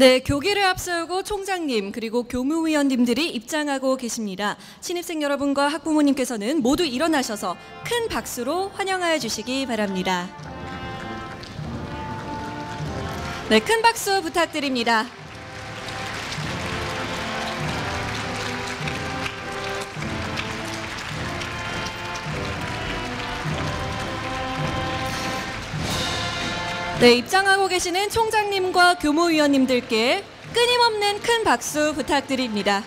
네, 교기를 앞세우고 총장님 그리고 교무위원님들이 입장하고 계십니다. 신입생 여러분과 학부모님께서는 모두 일어나셔서 큰 박수로 환영하여 주시기 바랍니다. 네, 큰 박수 부탁드립니다. 네, 입장하고 계시는 총장님과 교무위원님들께 끊임없는 큰 박수 부탁드립니다.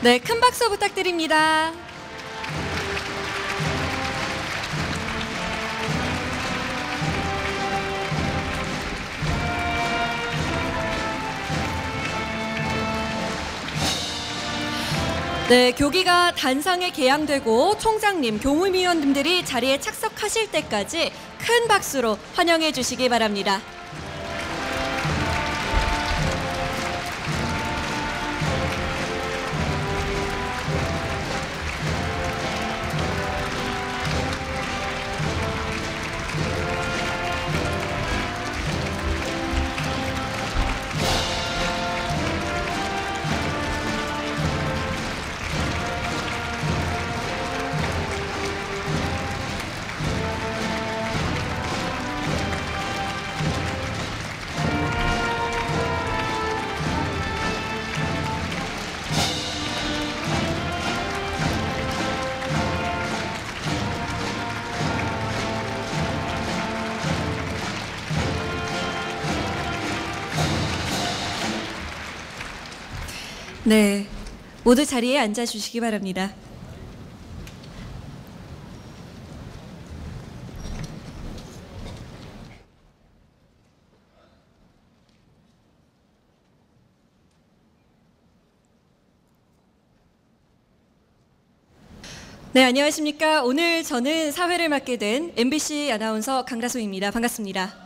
네, 큰 박수 부탁드립니다. 네, 교기가 단상에 개양되고 총장님, 교무위원님들이 자리에 착석하실 때까지 큰 박수로 환영해 주시기 바랍니다. 네, 모두 자리에 앉아주시기 바랍니다. 네, 안녕하십니까. 오늘 저는 사회를 맡게 된 MBC 아나운서 강다솜입니다. 반갑습니다.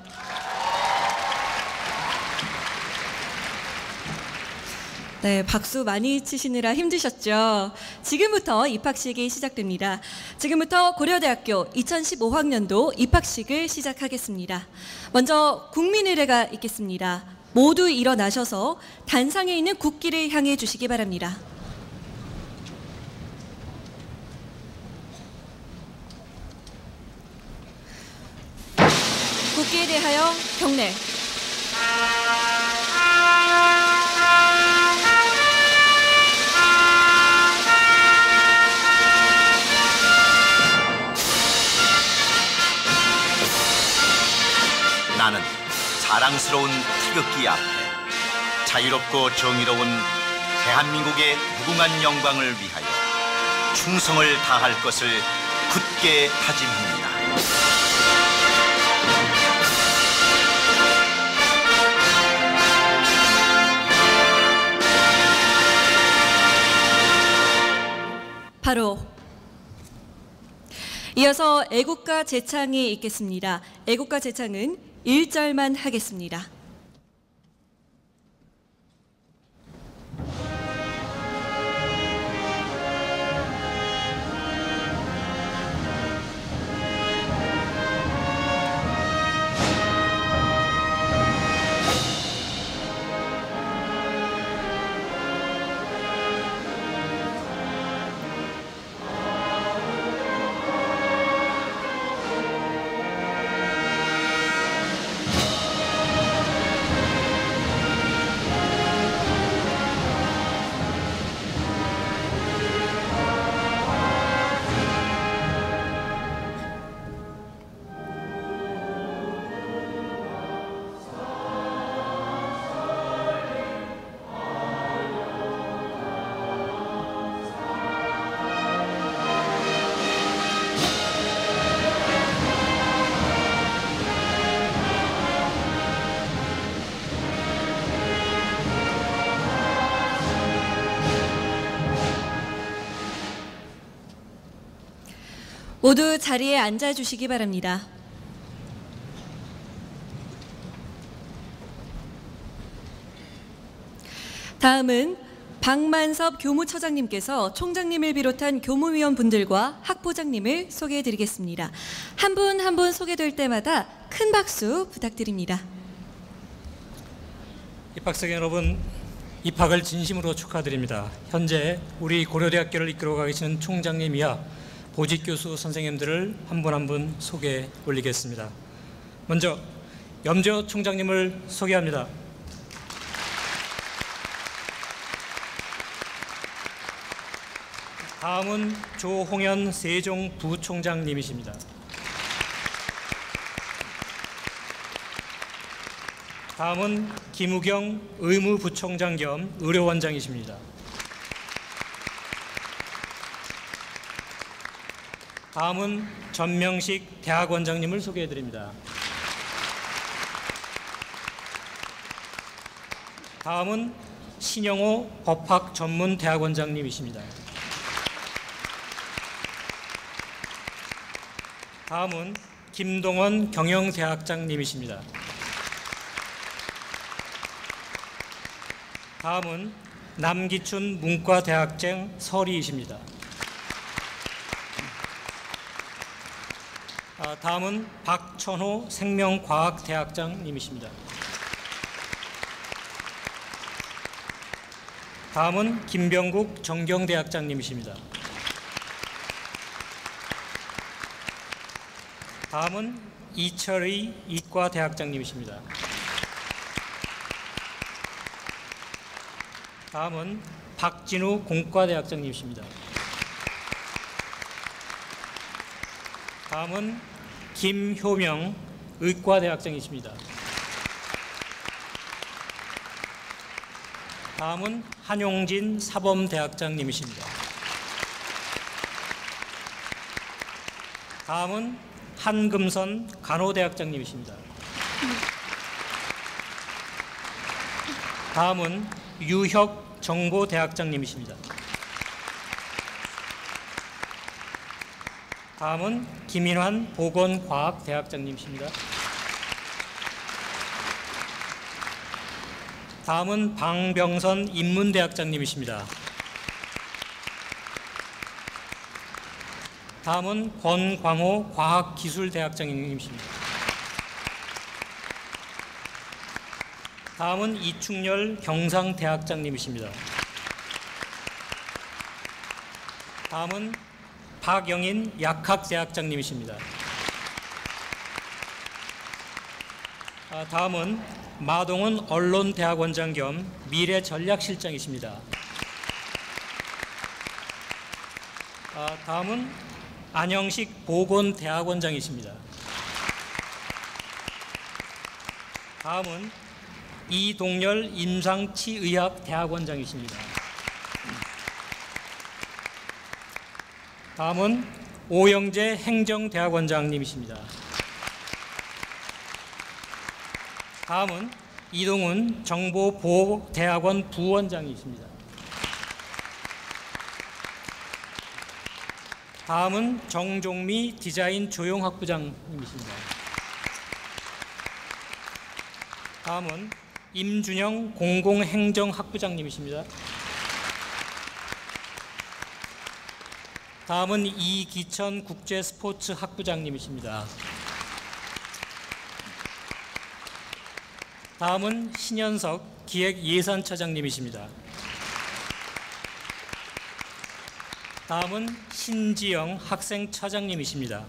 네, 박수 많이 치시느라 힘드셨죠? 지금부터 입학식이 시작됩니다. 지금부터 고려대학교 2015학년도 입학식을 시작하겠습니다. 먼저 국민의례가 있겠습니다. 모두 일어나셔서 단상에 있는 국기를 향해 주시기 바랍니다. 국기에 대하여 경례. 나는 자랑스러운 태극기 앞에 자유롭고 정의로운 대한민국의 무궁한 영광을 위하여 충성을 다할 것을 굳게 다짐합니다. 바로 이어서 애국가 제창이 있겠습니다. 애국가 제창은 1절만 하겠습니다. 모두 자리에 앉아주시기 바랍니다. 다음은 박만섭 교무처장님께서 총장님을 비롯한 교무위원분들과 학부장님을 소개해드리겠습니다. 한 분 한 분 소개될 때마다 큰 박수 부탁드립니다. 입학생 여러분, 입학을 진심으로 축하드립니다. 현재 우리 고려대학교를 이끌어가고 계시는 총장님 이하 보직교수 선생님들을 한 분 한 분 소개해 올리겠습니다. 먼저 염재호 총장님을 소개합니다. 다음은 조홍현 세종 부총장님이십니다. 다음은 김우경 의무부총장 겸 의료원장이십니다. 다음은 전명식 대학원장님을 소개해드립니다. 다음은 신영호 법학전문대학원장님이십니다. 다음은 김동원 경영대학장님이십니다. 다음은 남기춘 문과대학생 서리이십니다. 다음은 박천호 생명과학대학장님이십니다. 다음은 김병국 정경대학장님이십니다. 다음은 이철의 이과대학장님이십니다. 다음은 박진우 공과대학장님이십니다. 다음은 김효명 의과대학장이십니다. 다음은 한용진 사범대학장님이십니다. 다음은 한금선 간호대학장님이십니다. 다음은 유혁 정보대학장님이십니다. 다음은 김인환 보건과학대학장님이십니다. 다음은 방병선 인문대학장님이십니다. 다음은 권광호 과학기술대학장님이십니다. 다음은 이충렬 경상대학장님이십니다. 다음은 박영인 약학대학장님이십니다. 다음은 마동은 언론대학원장 겸 미래전략실장이십니다. 다음은 안영식 보건대학원장이십니다. 다음은 이동열 임상치의학대학원장이십니다. 다음은 오영재 행정대학원장님이십니다. 다음은 이동훈 정보보호대학원 부원장이십니다. 다음은 정종미 디자인 조용학부장님이십니다. 다음은 임준영 공공행정학부장님이십니다. 다음은 이기천 국제스포츠학부장님이십니다. 다음은 신현석 기획예산처장님이십니다. 다음은 신지영 학생처장님이십니다.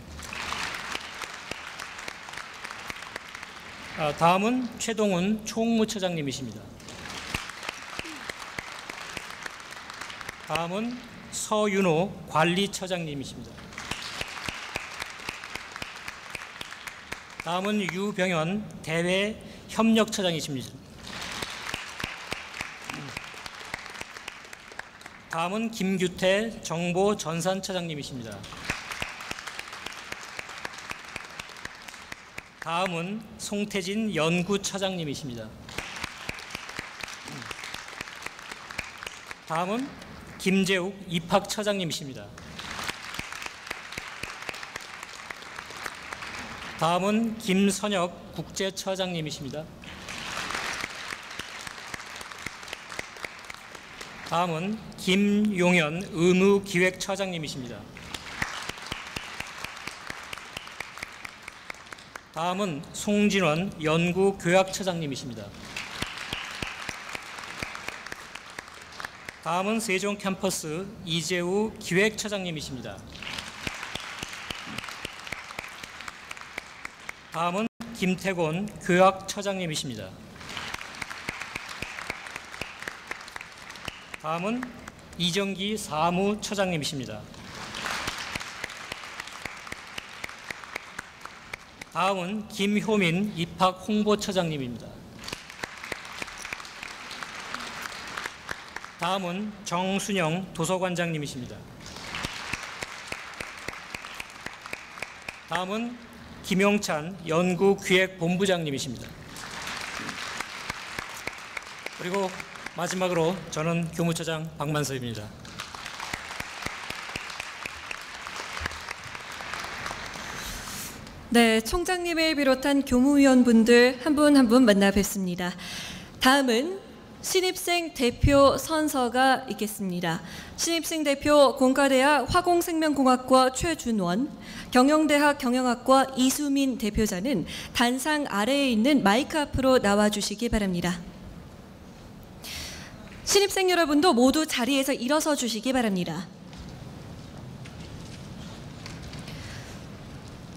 다음은 최동훈 총무처장님이십니다. 다음은 서윤호 관리처장님이십니다. 다음은 유병현 대외협력처장이십니다. 다음은 김규태 정보전산처장님이십니다. 다음은 송태진 연구처장님이십니다. 다음은 김재욱 입학처장님이십니다. 다음은 김선혁 국제처장님이십니다. 다음은 김용현 의무기획처장님이십니다. 다음은 송진원 연구교학처장님이십니다. 다음은 세종캠퍼스 이재우 기획처장님이십니다. 다음은 김태곤 교학처장님이십니다. 다음은 이정기 사무처장님이십니다. 다음은 김효민 입학홍보처장님입니다. 다음은 정순영 도서관장님이십니다. 다음은 김용찬 연구기획본부장님이십니다. 그리고 마지막으로 저는 교무처장 박만섭입니다. 네, 총장님을 비롯한 교무위원분들 한 분 한 분 만나 뵙습니다. 다음은 신입생 대표 선서가 있겠습니다. 신입생 대표 공과대학 화공생명공학과 최준원, 경영대학 경영학과 이수민 대표자는 단상 아래에 있는 마이크 앞으로 나와주시기 바랍니다. 신입생 여러분도 모두 자리에서 일어서 주시기 바랍니다.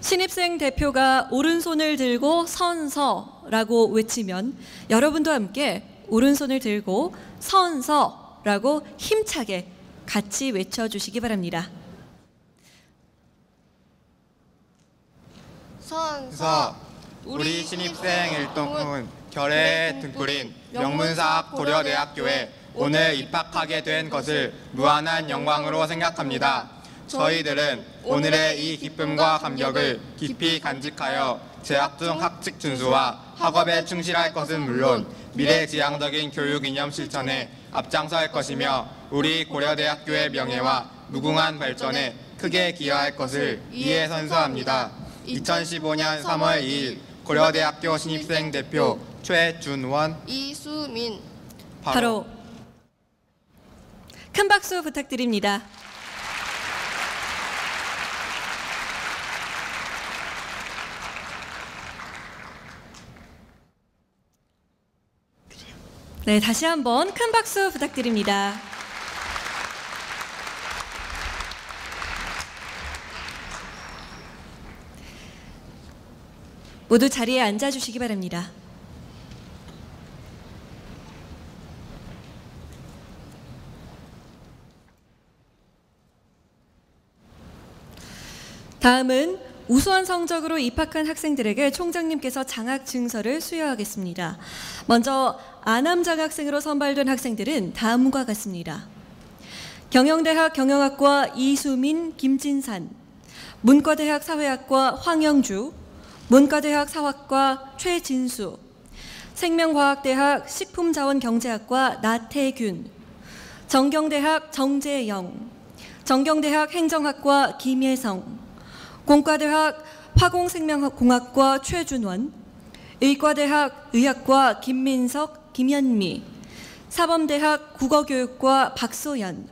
신입생 대표가 오른손을 들고 선서라고 외치면 여러분도 함께 오른손을 들고 선서라고 힘차게 같이 외쳐주시기 바랍니다. 선서. 우리 신입생 일동은 결의에 등불인 명문사학 고려대학교에 오늘 입학하게 된 것을 무한한 영광으로 생각합니다. 저희들은 오늘의 이 기쁨과 감격을 깊이 간직하여 재학 중 학칙 준수와 학업에 충실할 것은 물론 미래지향적인 교육 이념 실천에 앞장서할 것이며 우리 고려대학교의 명예와 무궁한 발전에 크게 기여할 것을 이에 선서합니다. 2015년 3월 2일 고려대학교 신입생 대표 최준원, 이수민. 바로 큰 박수 부탁드립니다. 네, 다시 한번 큰 박수 부탁드립니다. 모두 자리에 앉아주시기 바랍니다. 다음은 우수한 성적으로 입학한 학생들에게 총장님께서 장학 증서를 수여하겠습니다. 먼저 아남 장학생으로 선발된 학생들은 다음과 같습니다. 경영대학 경영학과 이수민, 김진산, 문과대학 사회학과 황영주, 문과대학 사학과 최진수, 생명과학대학 식품자원경제학과 나태균, 정경대학 정재영, 정경대학 행정학과 김예성, 공과대학 화공생명공학과 최준원, 의과대학 의학과 김민석, 김현미, 사범대학 국어교육과 박소연,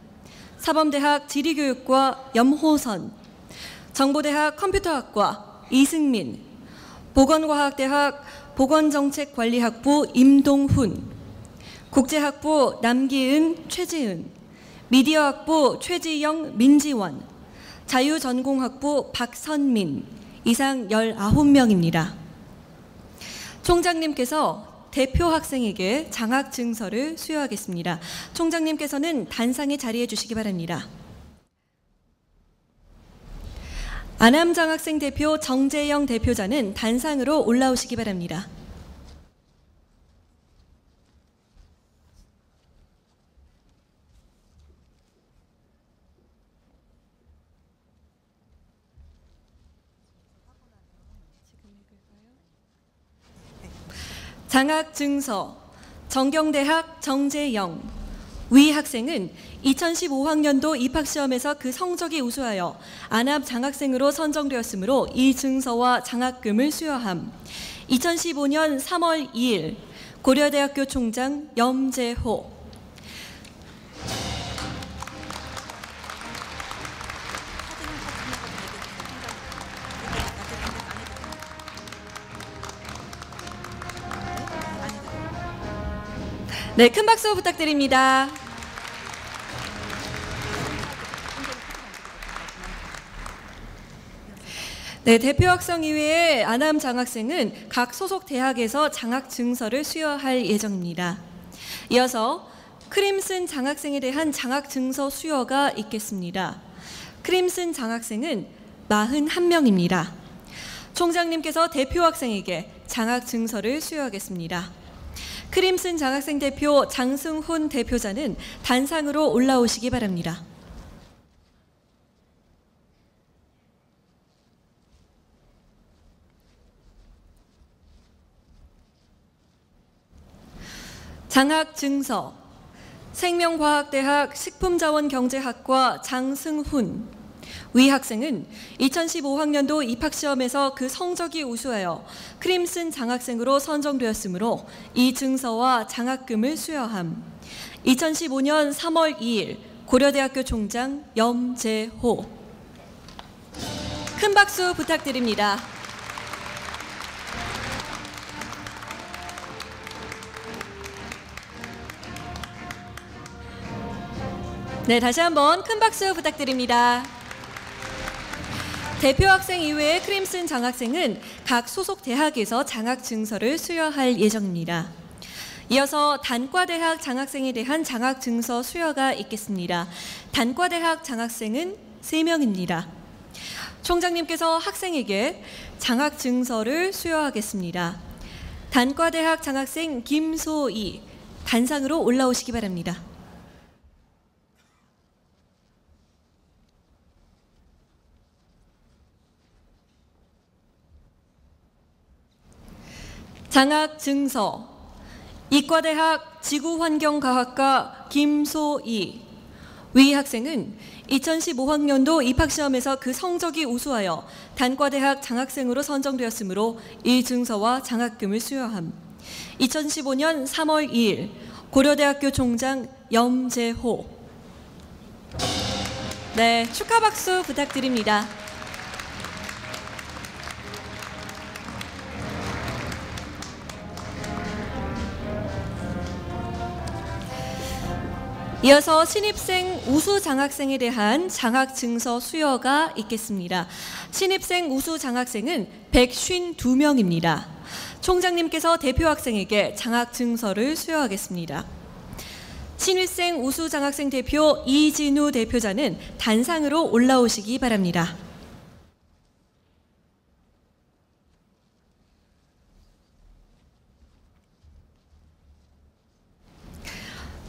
사범대학 지리교육과 염호선, 정보대학 컴퓨터학과 이승민, 보건과학대학 보건정책관리학부 임동훈, 국제학부 남기은, 최지은, 미디어학부 최지영, 민지원, 자유전공학부 박선민, 이상 19명입니다. 총장님께서 대표 학생에게 장학 증서를 수여하겠습니다. 총장님께서는 단상에 자리해 주시기 바랍니다. 아남 장학생 대표 정재영 대표자는 단상으로 올라오시기 바랍니다. 장학 증서 정경대학 정재영, 위 학생은 2015학년도 입학시험에서 그 성적이 우수하여 안암 장학생으로 선정되었으므로 이 증서와 장학금을 수여함. 2015년 3월 2일 고려대학교 총장 염재호. 네, 큰 박수 부탁드립니다. 네, 대표 학생 이외의 안암 장학생은 각 소속 대학에서 장학 증서를 수여할 예정입니다. 이어서 크림슨 장학생에 대한 장학 증서 수여가 있겠습니다. 크림슨 장학생은 41명입니다. 총장님께서 대표 학생에게 장학 증서를 수여하겠습니다. 크림슨 장학생 대표 장승훈 대표자는 단상으로 올라오시기 바랍니다. 장학 증서 생명과학대학 식품자원경제학과 장승훈. 위 학생은 2015학년도 입학시험에서 그 성적이 우수하여 크림슨 장학생으로 선정되었으므로 이 증서와 장학금을 수여함. 2015년 3월 2일 고려대학교 총장 염재호. 큰 박수 부탁드립니다. 네, 다시 한번 큰 박수 부탁드립니다. 대표 학생 이외의 크림슨 장학생은 각 소속 대학에서 장학 증서를 수여할 예정입니다. 이어서 단과대학 장학생에 대한 장학 증서 수여가 있겠습니다. 단과대학 장학생은 3명입니다. 총장님께서 학생에게 장학 증서를 수여하겠습니다. 단과대학 장학생 김소희, 단상으로 올라오시기 바랍니다. 장학 증서 이과대학 지구환경과학과 김소희. 위 학생은 2015학년도 입학시험에서 그 성적이 우수하여 단과대학 장학생으로 선정되었으므로 이 증서와 장학금을 수여함. 2015년 3월 2일 고려대학교 총장 염재호. 네, 축하 박수 부탁드립니다. 이어서 신입생 우수 장학생에 대한 장학 증서 수여가 있겠습니다. 신입생 우수 장학생은 152명입니다. 총장님께서 대표 학생에게 장학 증서를 수여하겠습니다. 신입생 우수 장학생 대표 이진우 대표자는 단상으로 올라오시기 바랍니다.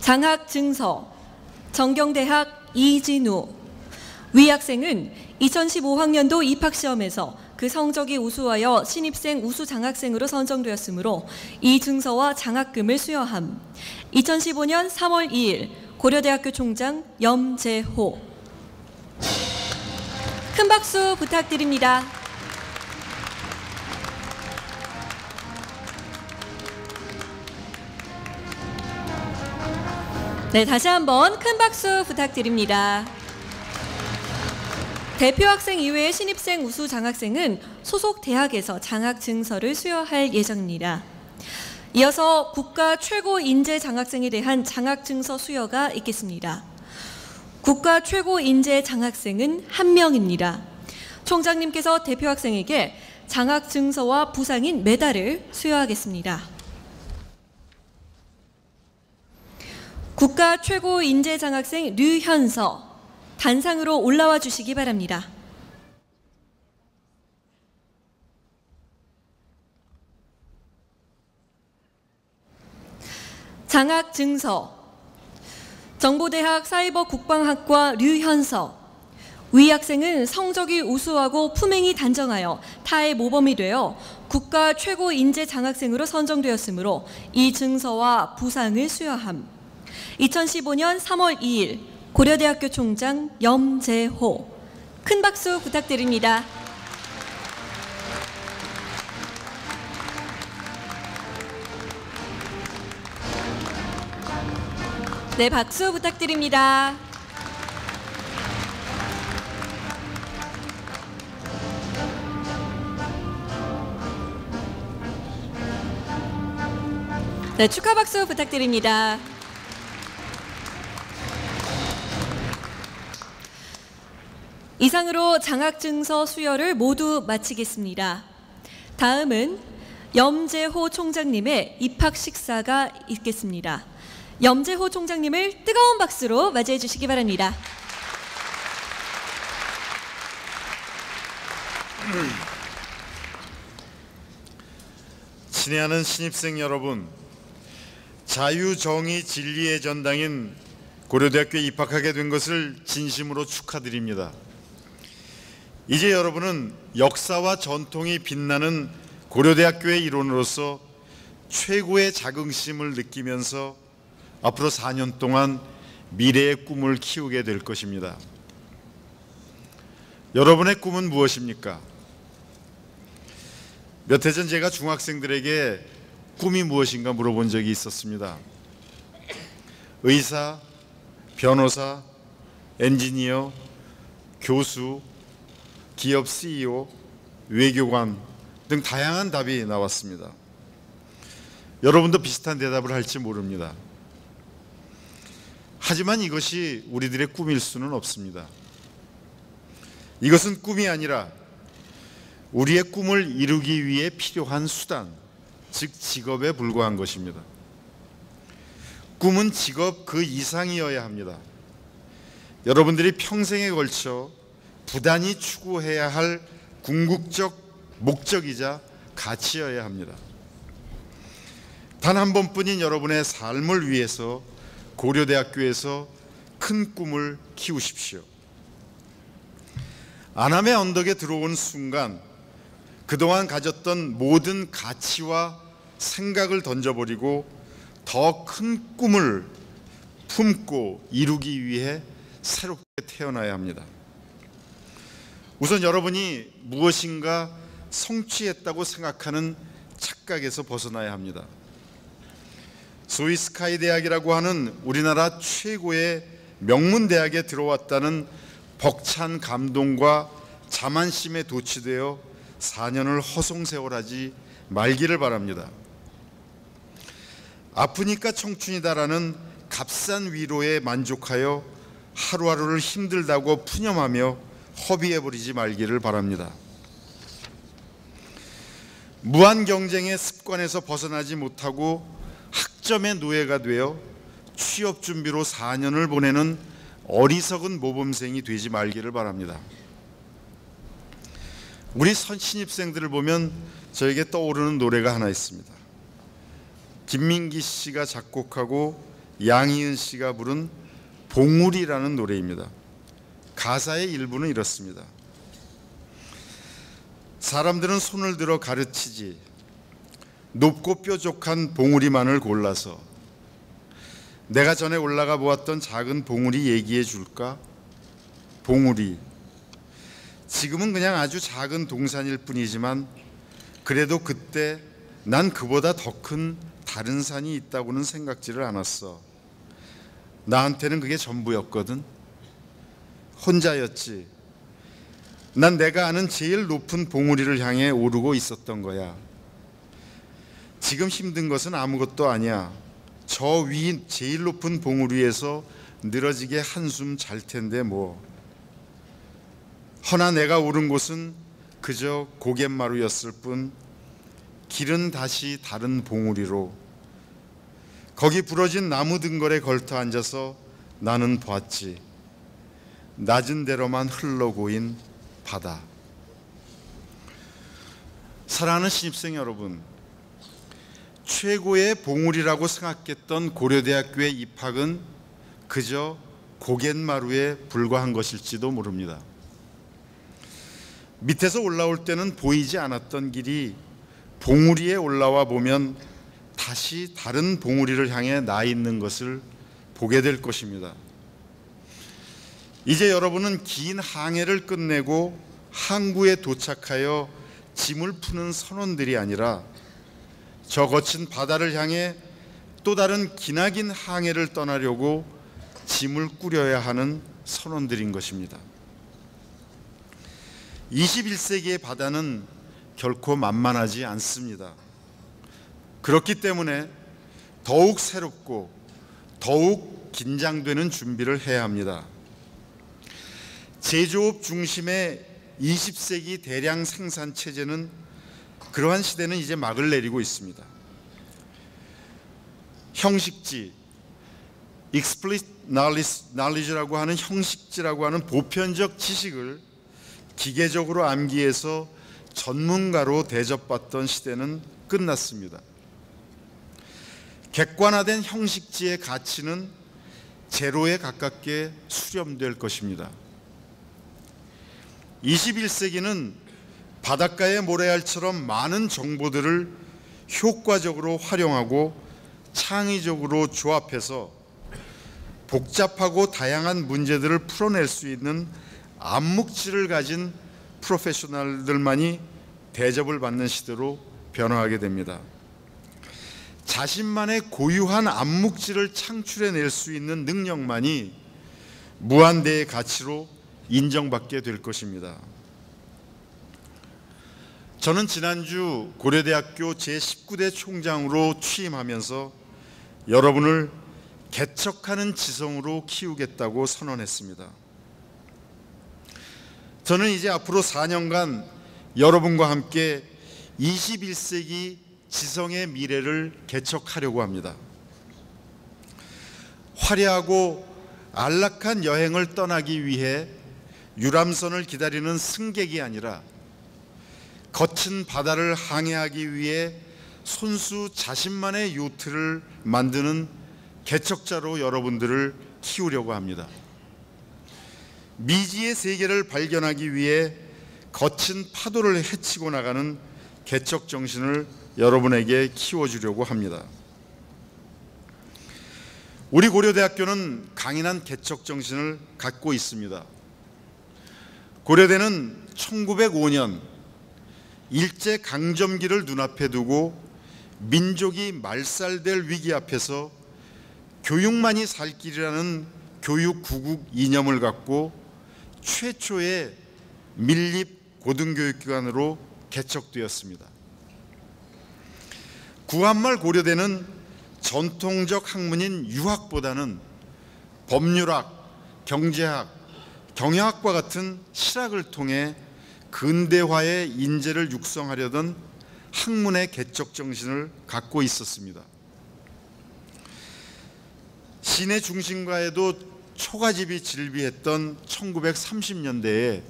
장학 증서 정경대학 이진우. 위 학생은 2015학년도 입학시험에서 그 성적이 우수하여 신입생 우수 장학생으로 선정되었으므로 이 증서와 장학금을 수여함. 2015년 3월 2일 고려대학교 총장 염재호. 큰 박수 부탁드립니다. 네, 다시 한번 큰 박수 부탁드립니다. 대표 학생 이외의 신입생 우수 장학생은 소속 대학에서 장학 증서를 수여할 예정입니다. 이어서 국가 최고 인재 장학생에 대한 장학 증서 수여가 있겠습니다. 국가 최고 인재 장학생은 1명입니다. 총장님께서 대표 학생에게 장학 증서와 부상인 메달을 수여하겠습니다. 국가 최고 인재 장학생 류현서, 단상으로 올라와 주시기 바랍니다. 장학 증서 정보대학 사이버국방학과 류현서. 위 학생은 성적이 우수하고 품행이 단정하여 타의 모범이 되어 국가 최고 인재 장학생으로 선정되었으므로 이 증서와 부상을 수여함. 2015년 3월 2일 고려대학교 총장 염재호. 큰 박수 부탁드립니다. 네, 박수 부탁드립니다. 네, 축하 박수 부탁드립니다. 이상으로 장학증서 수여를 모두 마치겠습니다. 다음은 염재호 총장님의 입학 식사가 있겠습니다. 염재호 총장님을 뜨거운 박수로 맞이해 주시기 바랍니다. 친애하는 신입생 여러분, 자유, 정의, 진리의 전당인 고려대학교에 입학하게 된 것을 진심으로 축하드립니다. 이제 여러분은 역사와 전통이 빛나는 고려대학교의 일원으로서 최고의 자긍심을 느끼면서 앞으로 4년 동안 미래의 꿈을 키우게 될 것입니다. 여러분의 꿈은 무엇입니까? 몇 해 전 제가 중학생들에게 꿈이 무엇인가 물어본 적이 있었습니다. 의사, 변호사, 엔지니어, 교수, 기업 CEO, 외교관 등 다양한 답이 나왔습니다. 여러분도 비슷한 대답을 할지 모릅니다. 하지만 이것이 우리들의 꿈일 수는 없습니다. 이것은 꿈이 아니라 우리의 꿈을 이루기 위해 필요한 수단, 즉 직업에 불과한 것입니다. 꿈은 직업 그 이상이어야 합니다. 여러분들이 평생에 걸쳐 부단히 추구해야 할 궁극적 목적이자 가치여야 합니다. 단 한 번뿐인 여러분의 삶을 위해서 고려대학교에서 큰 꿈을 키우십시오. 안암의 언덕에 들어온 순간 그동안 가졌던 모든 가치와 생각을 던져버리고 더 큰 꿈을 품고 이루기 위해 새롭게 태어나야 합니다. 우선 여러분이 무엇인가 성취했다고 생각하는 착각에서 벗어나야 합니다. 소위 스카이 대학이라고 하는 우리나라 최고의 명문 대학에 들어왔다는 벅찬 감동과 자만심에 도취되어 4년을 허송세월하지 말기를 바랍니다. 아프니까 청춘이다라는 값싼 위로에 만족하여 하루하루를 힘들다고 푸념하며 허비해버리지 말기를 바랍니다. 무한 경쟁의 습관에서 벗어나지 못하고 학점의 노예가 되어 취업 준비로 4년을 보내는 어리석은 모범생이 되지 말기를 바랍니다. 우리 신입생들을 보면 저에게 떠오르는 노래가 하나 있습니다. 김민기 씨가 작곡하고 양희은 씨가 부른 봉우리라는 노래입니다. 가사의 일부는 이렇습니다. 사람들은 손을 들어 가르치지 높고 뾰족한 봉우리만을 골라서 내가 전에 올라가 보았던 작은 봉우리 얘기해 줄까? 봉우리 지금은 그냥 아주 작은 동산일 뿐이지만 그래도 그때 난 그보다 더 큰 다른 산이 있다고는 생각지를 않았어. 나한테는 그게 전부였거든. 혼자였지. 난 내가 아는 제일 높은 봉우리를 향해 오르고 있었던 거야. 지금 힘든 것은 아무것도 아니야. 저 위 제일 높은 봉우리에서 늘어지게 한숨 잘 텐데 뭐. 허나 내가 오른 곳은 그저 고갯마루였을 뿐 길은 다시 다른 봉우리로 거기 부러진 나무 등걸에 걸터 앉아서 나는 봤지. 낮은 데로만 흘러고인 바다. 사랑하는 신입생 여러분, 최고의 봉우리라고 생각했던 고려대학교의 입학은 그저 고갯마루에 불과한 것일지도 모릅니다. 밑에서 올라올 때는 보이지 않았던 길이 봉우리에 올라와 보면 다시 다른 봉우리를 향해 나 있는 것을 보게 될 것입니다. 이제 여러분은 긴 항해를 끝내고 항구에 도착하여 짐을 푸는 선원들이 아니라 저 거친 바다를 향해 또 다른 기나긴 항해를 떠나려고 짐을 꾸려야 하는 선원들인 것입니다. 21세기의 바다는 결코 만만하지 않습니다. 그렇기 때문에 더욱 새롭고 더욱 긴장되는 준비를 해야 합니다. 제조업 중심의 20세기 대량 생산 체제는 그러한 시대는 이제 막을 내리고 있습니다. 형식지, explicit knowledge라고 하는 형식지라고 하는 보편적 지식을 기계적으로 암기해서 전문가로 대접받던 시대는 끝났습니다. 객관화된 형식지의 가치는 제로에 가깝게 수렴될 것입니다. 21세기는 바닷가의 모래알처럼 많은 정보들을 효과적으로 활용하고 창의적으로 조합해서 복잡하고 다양한 문제들을 풀어낼 수 있는 암묵지를 가진 프로페셔널들만이 대접을 받는 시대로 변화하게 됩니다. 자신만의 고유한 암묵지를 창출해낼 수 있는 능력만이 무한대의 가치로 인정받게 될 것입니다. 저는 지난주 고려대학교 제19대 총장으로 취임하면서 여러분을 개척하는 지성으로 키우겠다고 선언했습니다. 저는 이제 앞으로 4년간 여러분과 함께 21세기 지성의 미래를 개척하려고 합니다. 화려하고 안락한 여행을 떠나기 위해 유람선을 기다리는 승객이 아니라 거친 바다를 항해하기 위해 손수 자신만의 요트를 만드는 개척자로 여러분들을 키우려고 합니다. 미지의 세계를 발견하기 위해 거친 파도를 헤치고 나가는 개척 정신을 여러분에게 키워주려고 합니다. 우리 고려대학교는 강인한 개척 정신을 갖고 있습니다. 고려대는 1905년 일제강점기를 눈앞에 두고 민족이 말살될 위기 앞에서 교육만이 살 길이라는 교육구국 이념을 갖고 최초의 밀립 고등교육기관으로 개척되었습니다. 구한말 고려대는 전통적 학문인 유학보다는 법률학, 경제학, 경영학과 같은 실학을 통해 근대화의 인재를 육성하려던 학문의 개척 정신을 갖고 있었습니다. 시내 중심가에도 초가집이 질비했던 1930년대에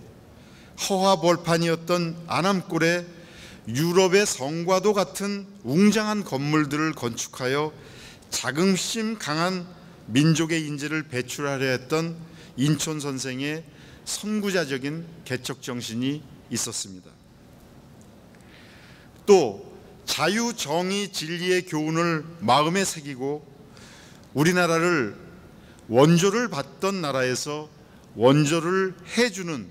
허화벌판이었던 안암골에 유럽의 성과도 같은 웅장한 건물들을 건축하여 자긍심 강한 민족의 인재를 배출하려 했던 인촌 선생의 선구자적인 개척 정신이 있었습니다. 또 자유, 정의, 진리의 교훈을 마음에 새기고 우리나라를 원조를 받던 나라에서 원조를 해주는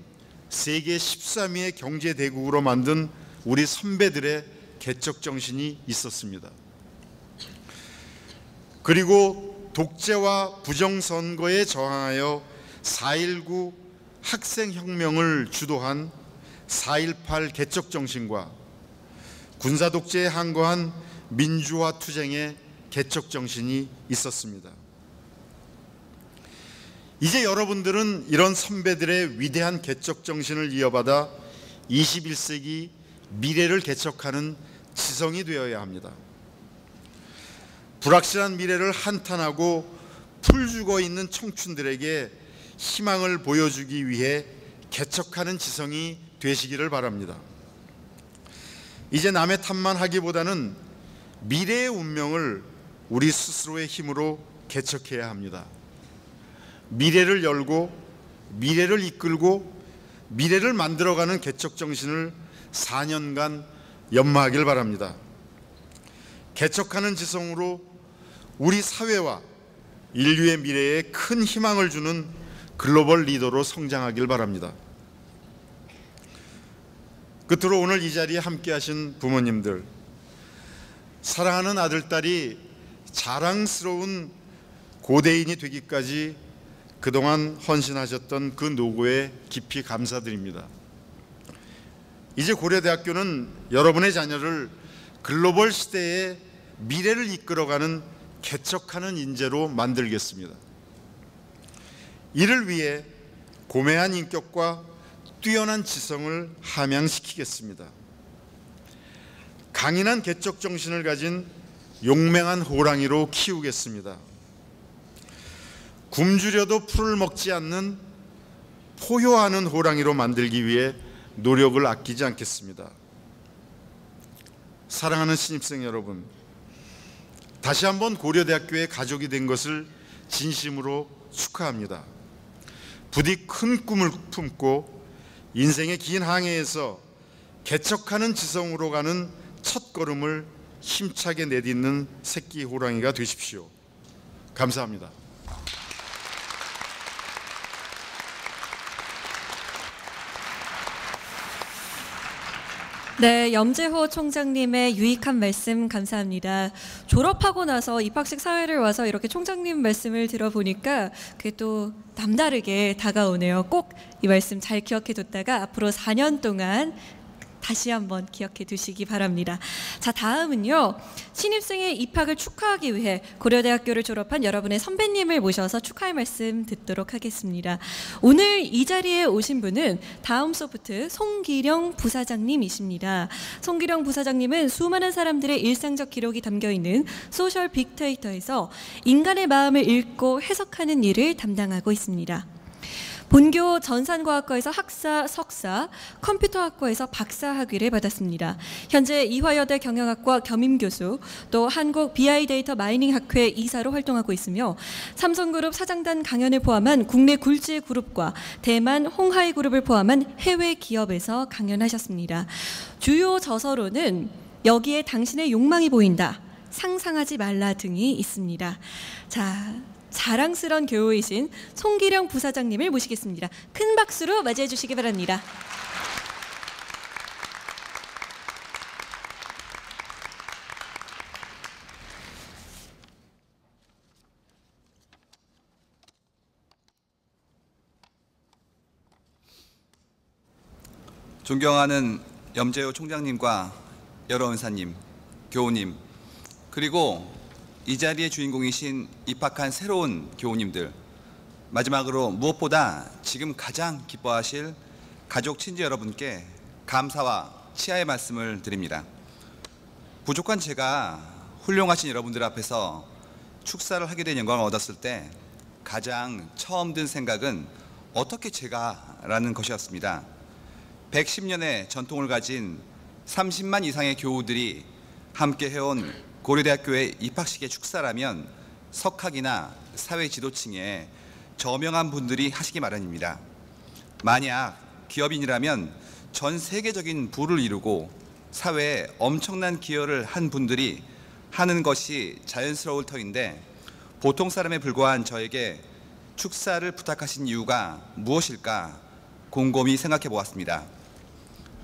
세계 13위의 경제대국으로 만든 우리 선배들의 개척 정신이 있었습니다. 그리고 독재와 부정선거에 저항하여 4.19 학생혁명을 주도한 4.18 개척 정신과 군사독재에 항거한 민주화 투쟁의 개척 정신이 있었습니다. 이제 여러분들은 이런 선배들의 위대한 개척 정신을 이어받아 21세기 미래를 개척하는 지성이 되어야 합니다. 불확실한 미래를 한탄하고 풀죽어 있는 청춘들에게 희망을 보여주기 위해 개척하는 지성이 되시기를 바랍니다. 이제 남의 탓만 하기보다는 미래의 운명을 우리 스스로의 힘으로 개척해야 합니다. 미래를 열고 미래를 이끌고 미래를 만들어가는 개척 정신을 4년간 연마하길 바랍니다. 개척하는 지성으로 우리 사회와 인류의 미래에 큰 희망을 주는 글로벌 리더로 성장하길 바랍니다. 끝으로 오늘 이 자리에 함께하신 부모님들, 사랑하는 아들, 딸이 자랑스러운 고대인이 되기까지 그동안 헌신하셨던 그 노고에 깊이 감사드립니다. 이제 고려대학교는 여러분의 자녀를 글로벌 시대의 미래를 이끌어가는 개척하는 인재로 만들겠습니다. 이를 위해 고매한 인격과 뛰어난 지성을 함양시키겠습니다. 강인한 개척 정신을 가진 용맹한 호랑이로 키우겠습니다. 굶주려도 풀을 먹지 않는 포효하는 호랑이로 만들기 위해 노력을 아끼지 않겠습니다. 사랑하는 신입생 여러분, 다시 한번 고려대학교의 가족이 된 것을 진심으로 축하합니다. 부디 큰 꿈을 품고 인생의 긴 항해에서 개척하는 지성으로 가는 첫걸음을 힘차게 내딛는 새끼 호랑이가 되십시오. 감사합니다. 네, 염재호 총장님의 유익한 말씀 감사합니다. 졸업하고 나서 입학식 사회를 와서 이렇게 총장님 말씀을 들어보니까 그게 또 남다르게 다가오네요. 꼭 이 말씀 잘 기억해 뒀다가 앞으로 4년 동안 다시 한번 기억해 두시기 바랍니다. 자, 다음은요. 신입생의 입학을 축하하기 위해 고려대학교를 졸업한 여러분의 선배님을 모셔서 축하의 말씀 듣도록 하겠습니다. 오늘 이 자리에 오신 분은 다음소프트 송기령 부사장님이십니다. 송기령 부사장님은 수많은 사람들의 일상적 기록이 담겨있는 소셜 빅데이터에서 인간의 마음을 읽고 해석하는 일을 담당하고 있습니다. 본교 전산과학과에서 학사, 석사, 컴퓨터학과에서 박사 학위를 받았습니다. 현재 이화여대 경영학과 겸임교수, 또 한국 BI데이터 마이닝학회 이사로 활동하고 있으며 삼성그룹 사장단 강연을 포함한 국내 굴지 그룹과 대만 홍하이 그룹을 포함한 해외 기업에서 강연하셨습니다. 주요 저서로는 여기에 당신의 욕망이 보인다, 상상하지 말라 등이 있습니다. 자, 자랑스러운 교우이신 송기령 부사장님을 모시겠습니다. 큰 박수로 맞이해 주시기 바랍니다. 존경하는 염재호 총장님과 여러 은사님, 교우님, 그리고 이 자리의 주인공이신 입학한 새로운 교우님들, 마지막으로 무엇보다 지금 가장 기뻐하실 가족 친지 여러분께 감사와 치하의 말씀을 드립니다. 부족한 제가 훌륭하신 여러분들 앞에서 축사를 하게 된 영광을 얻었을 때 가장 처음 든 생각은 어떻게 제가 라는 것이었습니다. 110년의 전통을 가진 30만 이상의 교우들이 함께 해온 고려대학교의 입학식의 축사라면 석학이나 사회 지도층에 저명한 분들이 하시기 마련입니다. 만약 기업인이라면 전 세계적인 부를 이루고 사회에 엄청난 기여를 한 분들이 하는 것이 자연스러울 터인데 보통 사람에 불과한 저에게 축사를 부탁하신 이유가 무엇일까 곰곰이 생각해 보았습니다.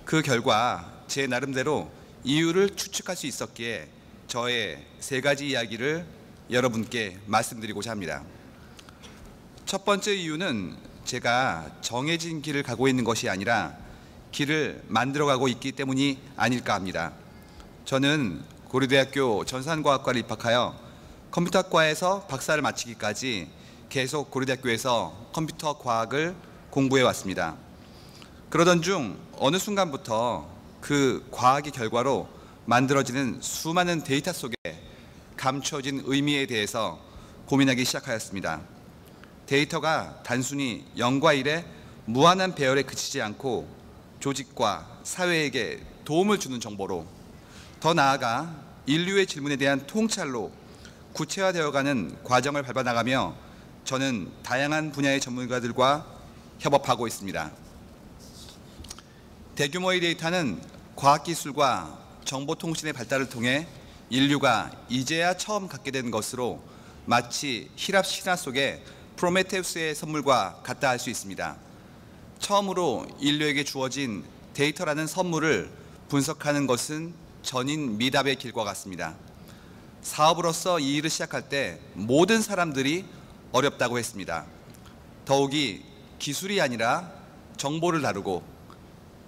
그 결과 제 나름대로 이유를 추측할 수 있었기에 저의 3가지 이야기를 여러분께 말씀드리고자 합니다. 첫 번째 이유는 제가 정해진 길을 가고 있는 것이 아니라 길을 만들어가고 있기 때문이 아닐까 합니다. 저는 고려대학교 전산과학과를 입학하여 컴퓨터과에서 박사를 마치기까지 계속 고려대학교에서 컴퓨터 과학을 공부해 왔습니다. 그러던 중 어느 순간부터 그 과학의 결과로 만들어지는 수많은 데이터 속에 감춰진 의미에 대해서 고민하기 시작하였습니다. 데이터가 단순히 0과 1의 무한한 배열에 그치지 않고 조직과 사회에게 도움을 주는 정보로, 더 나아가 인류의 질문에 대한 통찰로 구체화되어가는 과정을 밟아나가며 저는 다양한 분야의 전문가들과 협업하고 있습니다. 대규모의 데이터는 과학기술과 정보통신의 발달을 통해 인류가 이제야 처음 갖게 된 것으로 마치 히랍 신화 속의 프로메테우스의 선물과 같다 할 수 있습니다. 처음으로 인류에게 주어진 데이터라는 선물을 분석하는 것은 전인 미답의 길과 같습니다. 사업으로서 이 일을 시작할 때 모든 사람들이 어렵다고 했습니다. 더욱이 기술이 아니라 정보를 다루고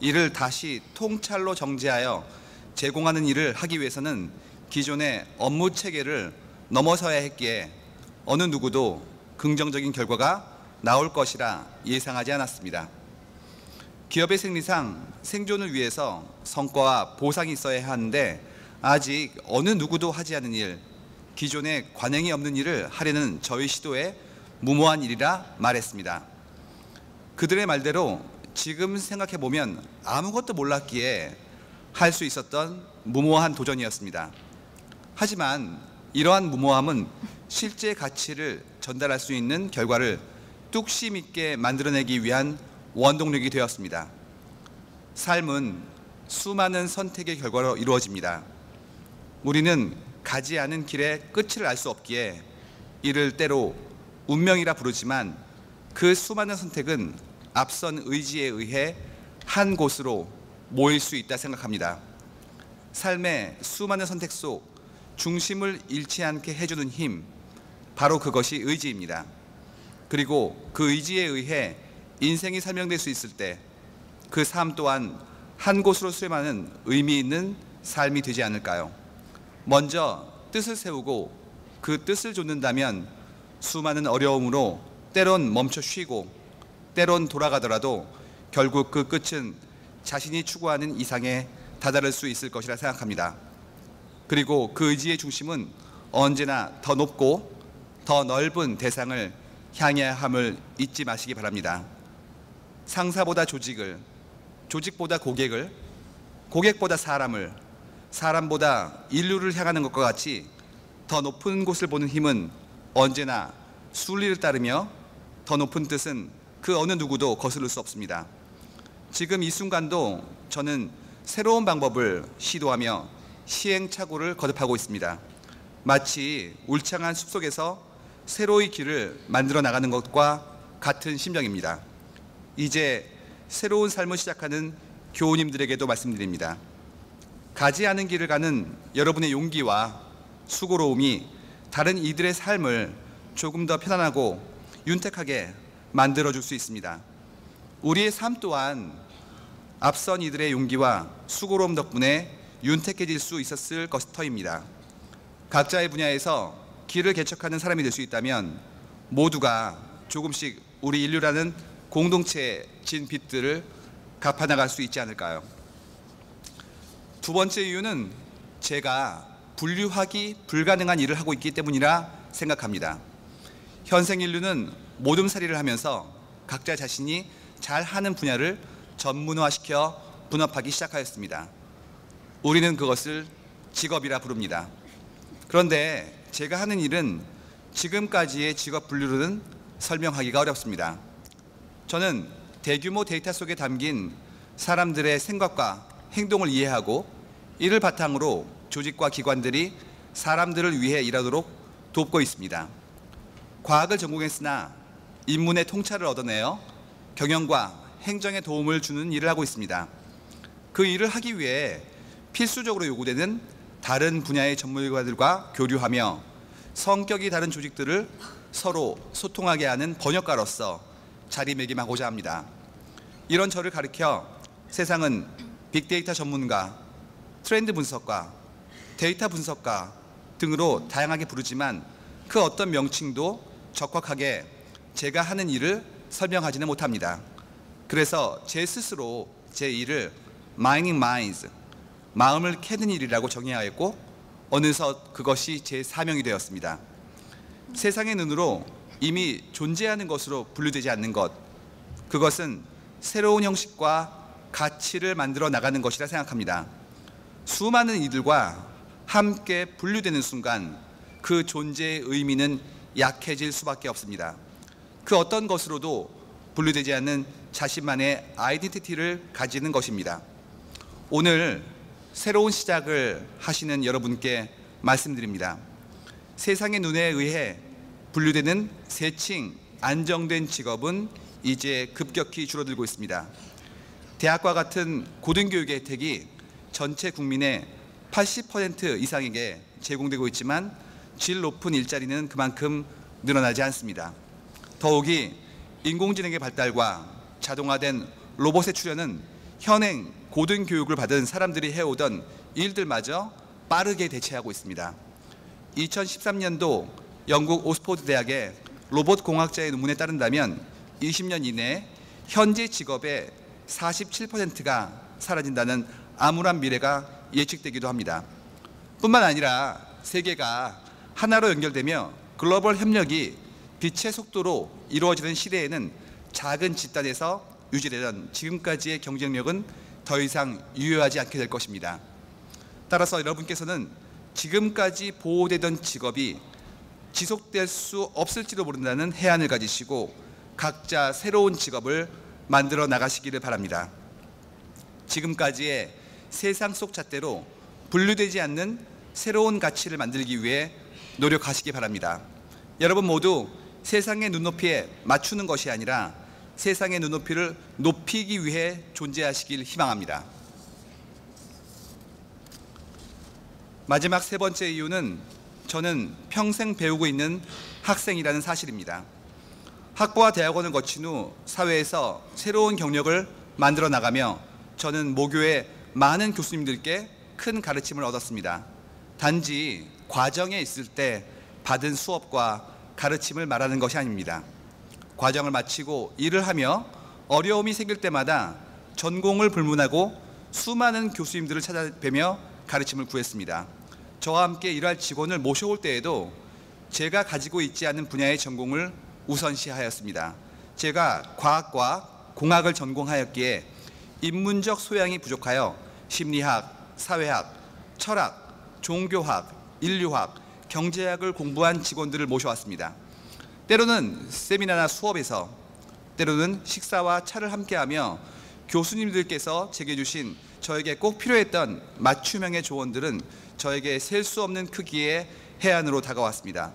이를 다시 통찰로 정제하여 제공하는 일을 하기 위해서는 기존의 업무 체계를 넘어서야 했기에 어느 누구도 긍정적인 결과가 나올 것이라 예상하지 않았습니다. 기업의 생리상 생존을 위해서 성과와 보상이 있어야 하는데 아직 어느 누구도 하지 않은 일, 기존에 관행이 없는 일을 하려는 저희 시도에 무모한 일이라 말했습니다. 그들의 말대로 지금 생각해보면 아무것도 몰랐기에 할 수 있었던 무모한 도전이었습니다. 하지만 이러한 무모함은 실제 가치를 전달할 수 있는 결과를 뚝심 있게 만들어내기 위한 원동력이 되었습니다. 삶은 수많은 선택의 결과로 이루어집니다. 우리는 가지 않은 길의 끝을 알 수 없기에 이를 때로 운명이라 부르지만 그 수많은 선택은 앞선 의지에 의해 한 곳으로 모일 수 있다 생각합니다. 삶의 수많은 선택 속 중심을 잃지 않게 해주는 힘, 바로 그것이 의지입니다. 그리고 그 의지에 의해 인생이 설명될 수 있을 때 그 삶 또한 한 곳으로 수렴하는 의미 있는 삶이 되지 않을까요? 먼저 뜻을 세우고 그 뜻을 좇는다면 수많은 어려움으로 때론 멈춰 쉬고 때론 돌아가더라도 결국 그 끝은 자신이 추구하는 이상에 다다를 수 있을 것이라 생각합니다. 그리고 그 의지의 중심은 언제나 더 높고 더 넓은 대상을 향해야 함을 잊지 마시기 바랍니다. 상사보다 조직을, 조직보다 고객을, 고객보다 사람을, 사람보다 인류를 향하는 것과 같이 더 높은 곳을 보는 힘은 언제나 순리를 따르며 더 높은 뜻은 그 어느 누구도 거스를 수 없습니다. 지금 이 순간도 저는 새로운 방법을 시도하며 시행착오를 거듭하고 있습니다. 마치 울창한 숲속에서 새로이 길을 만들어 나가는 것과 같은 심정입니다. 이제 새로운 삶을 시작하는 교우님들에게도 말씀드립니다. 가지 않은 길을 가는 여러분의 용기와 수고로움이 다른 이들의 삶을 조금 더 편안하고 윤택하게 만들어줄 수 있습니다. 우리의 삶 또한 앞선 이들의 용기와 수고로움 덕분에 윤택해질 수 있었을 터입니다. 각자의 분야에서 길을 개척하는 사람이 될 수 있다면 모두가 조금씩 우리 인류라는 공동체의 진 빚들을 갚아나갈 수 있지 않을까요? 두 번째 이유는 제가 분류하기 불가능한 일을 하고 있기 때문이라 생각합니다. 현생 인류는 모둠살이를 하면서 각자 자신이 잘하는 분야를 전문화시켜 분업하기 시작하였습니다. 우리는 그것을 직업이라 부릅니다. 그런데 제가 하는 일은 지금까지의 직업 분류로는 설명하기가 어렵습니다. 저는 대규모 데이터 속에 담긴 사람들의 생각과 행동을 이해하고 이를 바탕으로 조직과 기관들이 사람들을 위해 일하도록 돕고 있습니다. 과학을 전공했으나 인문의 통찰을 얻어내어 경영과 행정에 도움을 주는 일을 하고 있습니다. 그 일을 하기 위해 필수적으로 요구되는 다른 분야의 전문가들과 교류하며 성격이 다른 조직들을 서로 소통하게 하는 번역가로서 자리매김하고자 합니다. 이런 저를 가리켜 세상은 빅데이터 전문가, 트렌드 분석가, 데이터 분석가 등으로 다양하게 부르지만 그 어떤 명칭도 적확하게 제가 하는 일을 설명하지는 못합니다. 그래서 제 스스로 제 일을 Mining Minds, 마음을 캐는 일이라고 정의하였고 어느덧 그것이 제 사명이 되었습니다. 세상의 눈으로 이미 존재하는 것으로 분류되지 않는 것, 그것은 새로운 형식과 가치를 만들어 나가는 것이라 생각합니다. 수많은 이들과 함께 분류되는 순간 그 존재의 의미는 약해질 수밖에 없습니다. 그 어떤 것으로도 분류되지 않는 자신만의 아이덴티티를 가지는 것입니다. 오늘 새로운 시작을 하시는 여러분께 말씀드립니다. 세상의 눈에 의해 분류되는 세칭, 안정된 직업은 이제 급격히 줄어들고 있습니다. 대학과 같은 고등교육의 혜택이 전체 국민의 80% 이상에게 제공되고 있지만 질 높은 일자리는 그만큼 늘어나지 않습니다. 더욱이 인공지능의 발달과 자동화된 로봇의 출현은 현행 고등교육을 받은 사람들이 해오던 일들마저 빠르게 대체하고 있습니다. 2013년도 영국 옥스퍼드 대학의 로봇공학자의 논문에 따른다면 20년 이내 현재 직업의 47%가 사라진다는 암울한 미래가 예측되기도 합니다. 뿐만 아니라 세계가 하나로 연결되며 글로벌 협력이 빛의 속도로 이루어지는 시대에는 작은 집단에서 유지되던 지금까지의 경쟁력은 더 이상 유효하지 않게 될 것입니다. 따라서 여러분께서는 지금까지 보호되던 직업이 지속될 수 없을지도 모른다는 해안을 가지시고 각자 새로운 직업을 만들어 나가시기를 바랍니다. 지금까지의 세상 속 잣대로 분류되지 않는 새로운 가치를 만들기 위해 노력하시기 바랍니다. 여러분 모두 세상의 눈높이에 맞추는 것이 아니라 세상의 눈높이를 높이기 위해 존재하시길 희망합니다. 마지막 세 번째 이유는 저는 평생 배우고 있는 학생이라는 사실입니다. 학부와 대학원을 거친 후 사회에서 새로운 경력을 만들어 나가며 저는 모교의 많은 교수님들께 큰 가르침을 얻었습니다. 단지 과정에 있을 때 받은 수업과 가르침을 말하는 것이 아닙니다. 과정을 마치고 일을 하며 어려움이 생길 때마다 전공을 불문하고 수많은 교수님들을 찾아뵈며 가르침을 구했습니다. 저와 함께 일할 직원을 모셔올 때에도 제가 가지고 있지 않은 분야의 전공을 우선시하였습니다. 제가 과학과 공학을 전공하였기에 인문적 소양이 부족하여 심리학, 사회학, 철학, 종교학, 인류학, 경제학을 공부한 직원들을 모셔왔습니다. 때로는 세미나나 수업에서, 때로는 식사와 차를 함께하며 교수님들께서 제게 주신 저에게 꼭 필요했던 맞춤형의 조언들은 저에게 셀 수 없는 크기의 해안으로 다가왔습니다.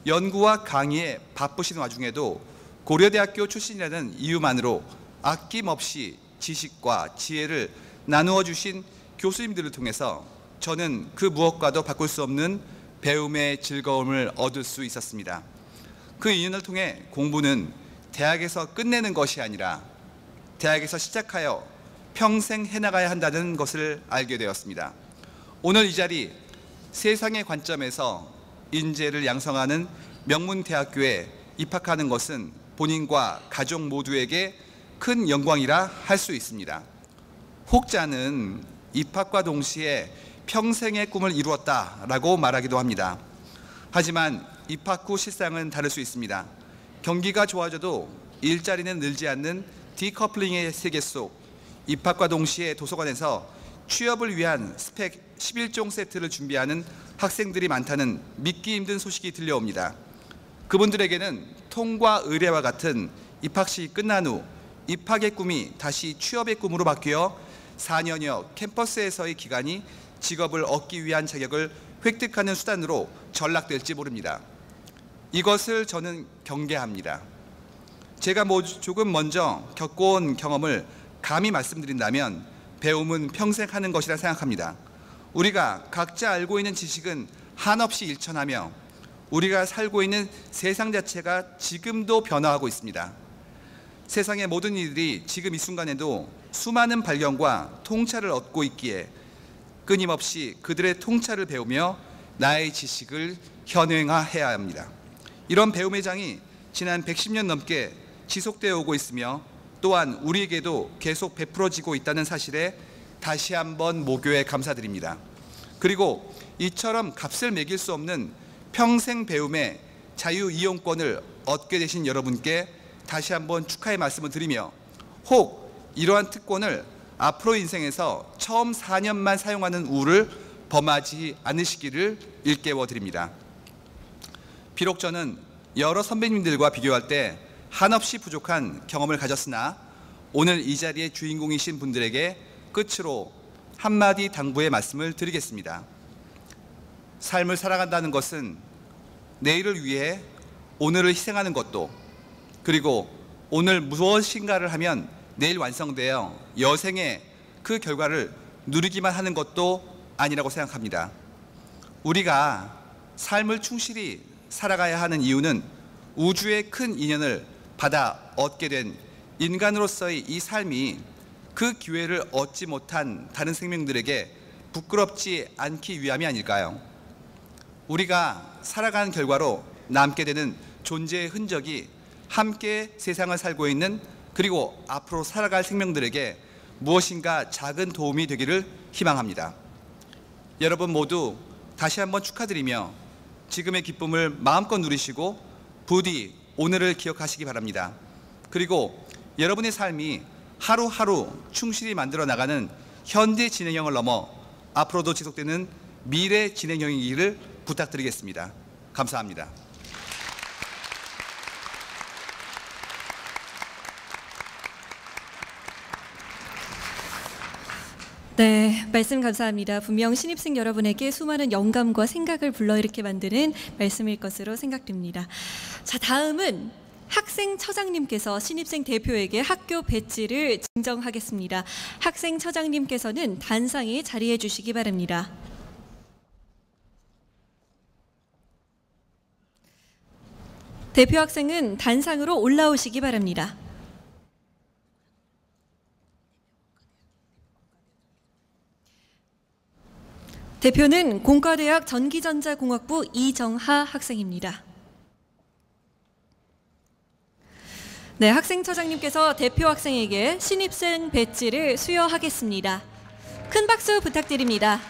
연구와 강의에 바쁘신 와중에도 고려대학교 출신이라는 이유만으로 아낌없이 지식과 지혜를 나누어 주신 교수님들을 통해서 저는 그 무엇과도 바꿀 수 없는 배움의 즐거움을 얻을 수 있었습니다. 그 인연을 통해 공부는 대학에서 끝내는 것이 아니라 대학에서 시작하여 평생 해나가야 한다는 것을 알게 되었습니다. 오늘 이 자리, 세상의 관점에서 인재를 양성하는 명문대학교에 입학하는 것은 본인과 가족 모두에게 큰 영광이라 할 수 있습니다. 혹자는 입학과 동시에 평생의 꿈을 이루었다라고 말하기도 합니다. 하지만 입학 후 실상은 다를 수 있습니다. 경기가 좋아져도 일자리는 늘지 않는 디커플링의 세계 속 입학과 동시에 도서관에서 취업을 위한 스펙 11종 세트를 준비하는 학생들이 많다는 믿기 힘든 소식이 들려옵니다. 그분들에게는 통과 의례와 같은 입학식이 끝난 후 입학의 꿈이 다시 취업의 꿈으로 바뀌어 4년여 캠퍼스에서의 기간이 직업을 얻기 위한 자격을 획득하는 수단으로 전락될지 모릅니다. 이것을 저는 경계합니다. 제가 조금 먼저 겪어온 경험을 감히 말씀드린다면 배움은 평생 하는 것이라 생각합니다. 우리가 각자 알고 있는 지식은 한없이 일천하며 우리가 살고 있는 세상 자체가 지금도 변화하고 있습니다. 세상의 모든 이들이 지금 이 순간에도 수많은 발견과 통찰을 얻고 있기에 끊임없이 그들의 통찰을 배우며 나의 지식을 현행화해야 합니다. 이런 배움의 장이 지난 110년 넘게 지속되어 오고 있으며 또한 우리에게도 계속 베풀어지고 있다는 사실에 다시 한번 모교에 감사드립니다. 그리고 이처럼 값을 매길 수 없는 평생 배움의 자유 이용권을 얻게 되신 여러분께 다시 한번 축하의 말씀을 드리며 혹 이러한 특권을 앞으로 인생에서 처음 4년만 사용하는 우를 범하지 않으시기를 일깨워 드립니다. 비록 저는 여러 선배님들과 비교할 때 한없이 부족한 경험을 가졌으나 오늘 이 자리의 주인공이신 분들에게 끝으로 한마디 당부의 말씀을 드리겠습니다. 삶을 살아간다는 것은 내일을 위해 오늘을 희생하는 것도, 그리고 오늘 무엇인가를 하면 내일 완성되어 여생의 그 결과를 누리기만 하는 것도 아니라고 생각합니다. 우리가 삶을 충실히 살아가야 하는 이유는 우주의 큰 인연을 받아 얻게 된 인간으로서의 이 삶이 그 기회를 얻지 못한 다른 생명들에게 부끄럽지 않기 위함이 아닐까요? 우리가 살아가는 결과로 남게 되는 존재의 흔적이 함께 세상을 살고 있는, 그리고 앞으로 살아갈 생명들에게 무엇인가 작은 도움이 되기를 희망합니다. 여러분 모두 다시 한번 축하드리며 지금의 기쁨을 마음껏 누리시고 부디 오늘을 기억하시기 바랍니다. 그리고 여러분의 삶이 하루하루 충실히 만들어 나가는 현대 진행형을 넘어 앞으로도 지속되는 미래 진행형이기를 부탁드리겠습니다. 감사합니다. 네, 말씀 감사합니다. 분명 신입생 여러분에게 수많은 영감과 생각을 불러일으켜 만드는 말씀일 것으로 생각됩니다. 자, 다음은 학생처장님께서 신입생 대표에게 학교 배지를 증정하겠습니다. 학생처장님께서는 단상에 자리해 주시기 바랍니다. 대표 학생은 단상으로 올라오시기 바랍니다. 대표는 공과대학 전기전자공학부 이정하 학생입니다. 네, 학생처장님께서 대표 학생에게 신입생 배지를 수여하겠습니다. 큰 박수 부탁드립니다.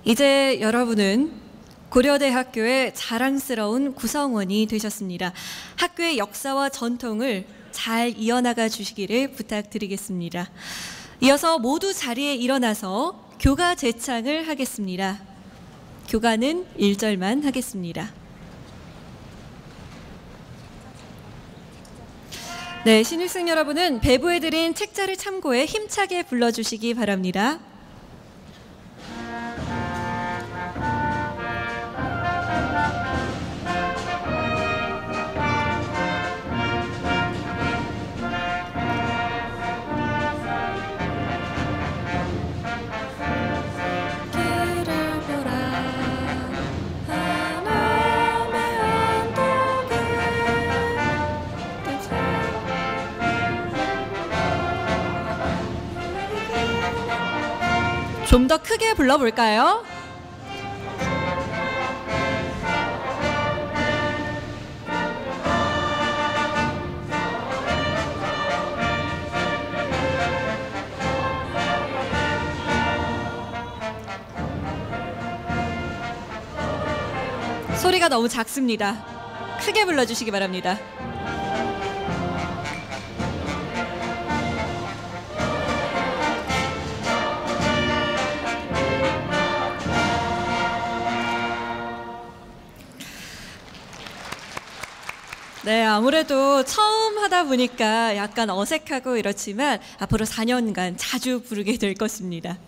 이제 여러분은 고려대학교의 자랑스러운 구성원이 되셨습니다. 학교의 역사와 전통을 잘 이어나가 주시기를 부탁드리겠습니다. 이어서 모두 자리에 일어나서 교가 제창을 하겠습니다. 교가는 1절만 하겠습니다. 네, 신입생 여러분은 배부해드린 책자를 참고해 힘차게 불러주시기 바랍니다. 좀 더 크게 불러볼까요? 소리가 너무 작습니다. 크게 불러주시기 바랍니다. 네, 아무래도 처음 하다 보니까 약간 어색하고 이렇지만 앞으로 4년간 자주 부르게 될 것입니다.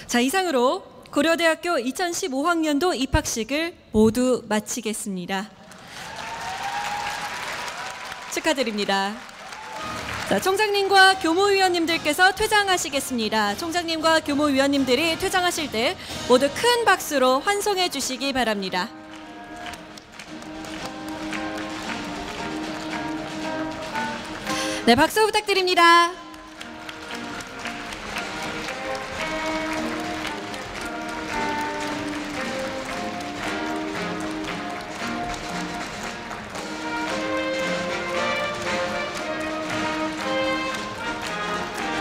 자, 이상으로 고려대학교 2015학년도 입학식을 모두 마치겠습니다. 축하드립니다. 자, 총장님과 교무위원님들께서 퇴장하시겠습니다. 총장님과 교무위원님들이 퇴장하실 때 모두 큰 박수로 환송해 주시기 바랍니다. 네, 박수 부탁드립니다.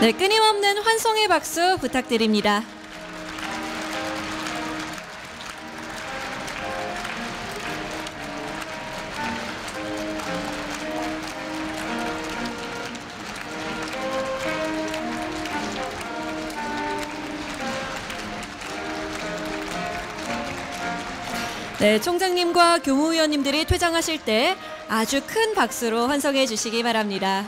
네, 끊임없는 환송의 박수 부탁드립니다. 네, 총장님과 교무위원님들이 퇴장하실 때 아주 큰 박수로 환송해 주시기 바랍니다.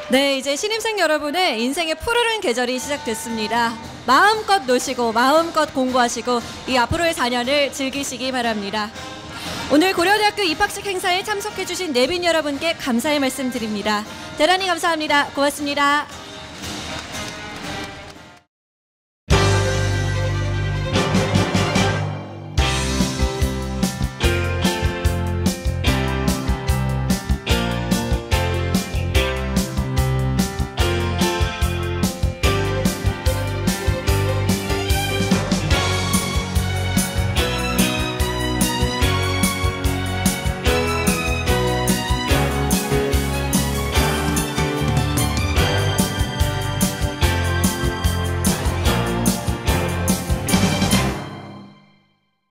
네, 이제 신입생 여러분의 인생의 푸르른 계절이 시작됐습니다. 마음껏 노시고 마음껏 공부하시고 이 앞으로의 4년을 즐기시기 바랍니다. 오늘 고려대학교 입학식 행사에 참석해 주신 내빈 여러분께 감사의 말씀 드립니다. 대단히 감사합니다. 고맙습니다.